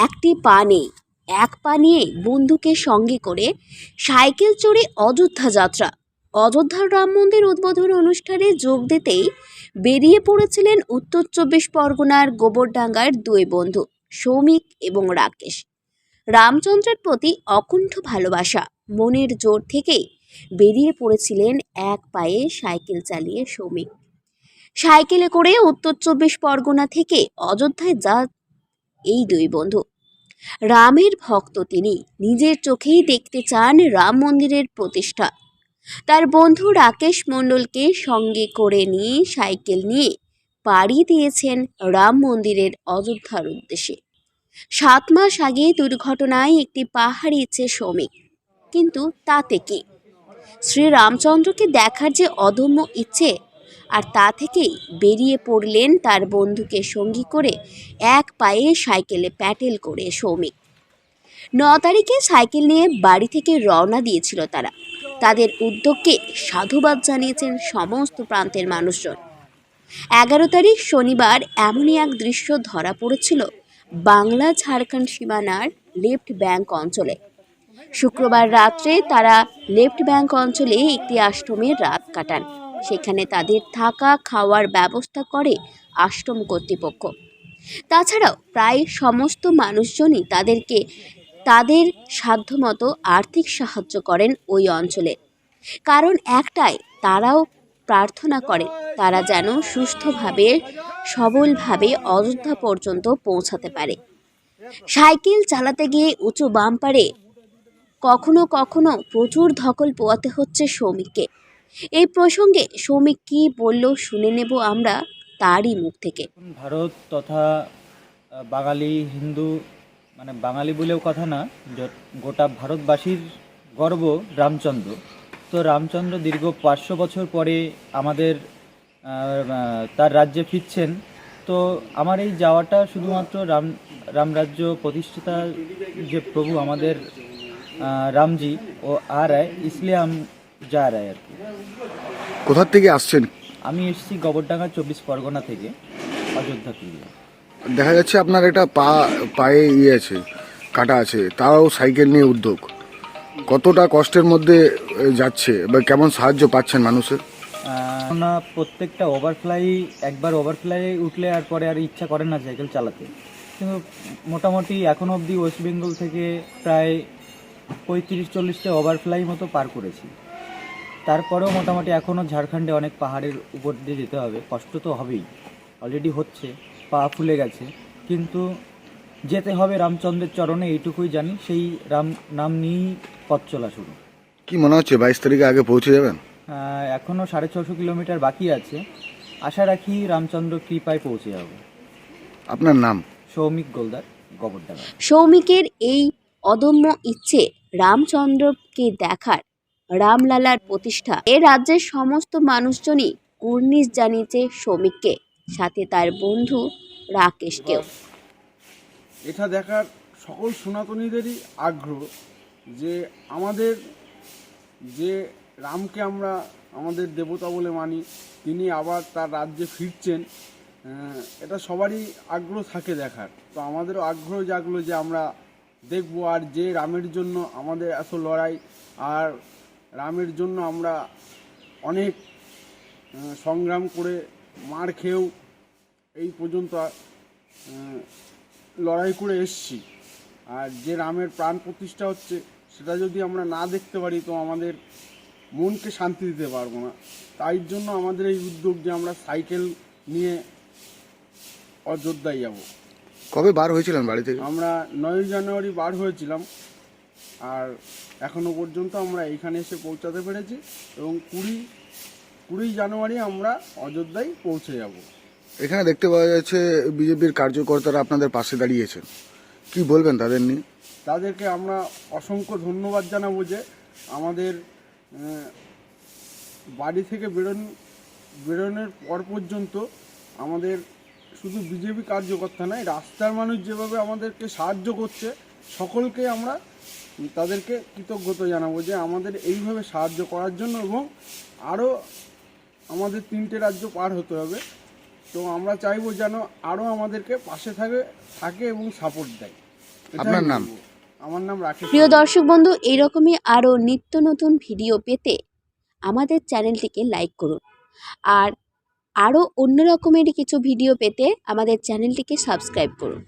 একটি পা নেই, এক পা নিয়ে বন্ধুকে সঙ্গে করে সাইকেল চড়ে অযোধ্যা যাত্রা। অযোধ্যার রাম মন্দির উদ্বোধন অনুষ্ঠানে যোগ দিতেই বেরিয়ে পড়েছিলেন উত্তর 24 পরগনার গোবরডাঙ্গার দুই বন্ধু সৌমিক এবং রাকেশ। রামচন্দ্রের প্রতি অকুণ্ঠ ভালোবাসা, মনের জোর থেকেই বেরিয়ে পড়েছিলেন এক পায়ে সাইকেল চালিয়ে সৌমিক। সাইকেলে করে উত্তর 24 পরগনা থেকে অযোধ্যায় যা এই দুই বন্ধু। রামের ভক্ত তিনি, নিজের চোখেই দেখতে চান রাম মন্দিরের প্রতিষ্ঠা। তার বন্ধু রাকেশ মণ্ডলকে সঙ্গে করে নিয়ে সাইকেল নিয়ে পাড়ি দিয়েছেন রাম মন্দিরের অযোধ্যার উদ্দেশ্যে। 7 মাস আগে দুর্ঘটনায় একটি পা হারিয়েছে সৌমিক, কিন্তু তাতে কি? শ্রীরামচন্দ্রকে দেখার যে অদম্য ইচ্ছে, আর তা থেকেই বেরিয়ে পড়লেন তার বন্ধুকে সঙ্গী করে এক পায়ে সাইকেলে প্যাডেল করে সৌমিক। 9 তারিখে সাইকেল নিয়ে বাড়ি থেকে রওনা দিয়েছিল তারা। তাদের উদ্যোগকে সাধুবাদ জানিয়েছেন সমস্ত প্রান্তের মানুষজন। 11 তারিখ শনিবার এমনই এক দৃশ্য ধরা পড়েছিল বাংলা ঝাড়খণ্ড সীমানার লেফট ব্যাংক অঞ্চলে। শুক্রবার রাত্রে তারা লেফট ব্যাংক অঞ্চলে একটি আশ্রমে রাত কাটান। সেখানে তাদের থাকা খাওয়ার ব্যবস্থা করে আশ্রম কর্তৃপক্ষ। তাছাড়াও প্রায় সমস্ত মানুষজনই তাদেরকে তাদের সাধ্যমতো আর্থিক সাহায্য করেন ওই অঞ্চলে। কারণ একটাই, তারাও প্রার্থনা করেন তারা যেন সুস্থভাবে সবলভাবে অযোধ্যা পর্যন্ত পৌঁছাতে পারে। সাইকেল চালাতে গিয়ে উঁচু বাম্পারে কখনো কখনো প্রচুর ধকল পোয়াতে হচ্ছে সৌমিককে। এই প্রসঙ্গে সৌমিক কি বলল শুনে নেব আমরা তারই মুখ থেকে। ভারত তথা বাঙালি হিন্দু, মানে বাঙালি বলেও কথা না, গোটা ভারতবাসীর গর্ব রামচন্দ্র। তো রামচন্দ্র দীর্ঘ 500 বছর পরে আমাদের তার রাজ্যে ফিরছেন। তো আমার এই যাওয়াটা শুধুমাত্র রামরাজ্য প্রতিষ্ঠাতা যে প্রভু আমাদের রামজি ও आ रहा है, इसलिए हम जा रहे हैं আর কি। কোথা থেকে আসছেন? আমি এসেছি গোবরডাঙ্গা 24 পরগনা থেকে অযোধ্যা ফিরে। দেখা যাচ্ছে আপনার একটা পায়ে আছে, কাটা আছে, তাও সাইকেল নিয়ে উদ্যোগ। কতটা কষ্টের মধ্যে যাচ্ছে বা কেমন সাহায্য পাচ্ছেন মানুষের? না, প্রত্যেকটা একবার ওভারফ্লাই উঠলে আর পরে আর ইচ্ছা করে না সাইকেল চালাতে। কিন্তু মোটামুটি এখনও অবধি ওয়েস্ট বেঙ্গল থেকে প্রায় 35-40টা ওভারফ্লাই মতো পার করেছি। তারপরেও মোটামুটি এখনও ঝাড়খণ্ডে অনেক পাহাড়ের উপর দিয়ে যেতে হবে। কষ্ট তো হবেই, অলরেডি হচ্ছে, পা ফুলে গেছে, কিন্তু যেতে হবে রামচন্দ্রের চরণে, এইটুকুই জানি। সেই নাম নিয়েই পথ চলা শুরু। কি মনে হচ্ছে 22 তারিখে আগে পৌঁছে যাবেন? এখনও 650 কিলোমিটার বাকি আছে। আশা রাখি রামচন্দ্র কৃপায় পৌঁছে যাব। আপনার নাম? সৌমিক গোলদার, গোবরডাঙ্গা। সৌমিকের এই অদম্য ইচ্ছে রামচন্দ্রকে দেখার, রামলালার প্রতিষ্ঠা, এ রাজ্যের সমস্ত মানুষজনই কুর্নিশ জানিয়েছে সৌমিককে, সাথে তার বন্ধু রাকেশকেও। এটা দেখার সকল সনাতনীদেরই আগ্রহ যে আমাদের যে রামকে আমরা আমাদের দেবতা বলে মানি, তিনি আবার তার রাজ্যে ফিরছেন। এটা সবারই আগ্রহ থাকে দেখার। তো আমাদেরও আগ্রহ জাগলো যে আমরা দেখব, আর যে রামের জন্য আমাদের এত লড়াই, আর রামের জন্য আমরা অনেক সংগ্রাম করে মার খেয়েও এই পর্যন্ত লড়াই করে এসছি, আর যে রামের প্রাণ প্রতিষ্ঠা হচ্ছে সেটা যদি আমরা না দেখতে পারি তো আমাদের মনকে শান্তি দিতে পারবো না। তাই জন্য আমাদের এই উদ্যোগ যে আমরা সাইকেল নিয়ে অযোধ্যায় যাব। কবে বার হয়েছিলেন বাড়ি থেকে? আমরা 9 জানুয়ারি বার হয়েছিলাম, আর এখনো পর্যন্ত আমরা এখানে এসে পৌঁছাতে পেরেছি, এবং 20 জানুয়ারি আমরা অযোধ্যায় পৌঁছে যাব। এখানে দেখতে পাওয়া যাচ্ছে বিজেপির কার্যকর্তারা আপনাদের পাশে দাঁড়িয়েছেন, কি বলবেন তাদের নিয়ে? তাদেরকে আমরা অসংখ্য ধন্যবাদ জানাবো যে আমাদের বাড়ি থেকে বেরোনোর পর পর্যন্ত আমাদের শুধু বিজেপি কার্যকর্তা নয়, রাস্তার মানুষ যেভাবে আমাদেরকে সাহায্য করছে, সকলকে আমরা তাদেরকে কৃতজ্ঞতা জানাবো যে আমাদের এইভাবে সাহায্য করার জন্য, এবং আরও আমাদের 3টে রাজ্য পার হতে হবে। তো আমরা চাইবো যেন আরও আমাদেরকে পাশে থাকে এবং সাপোর্ট দেয়। এটাই আপনার নাম? বলবো। আমার নাম রাকেশ। প্রিয় দর্শক বন্ধু, এইরকমই আরও নিত্য নতুন ভিডিও পেতে আমাদের চ্যানেলটিকে লাইক করুন, আর আরও অন্য রকমের কিছু ভিডিও পেতে আমাদের চ্যানেলটিকে সাবস্ক্রাইব করুন।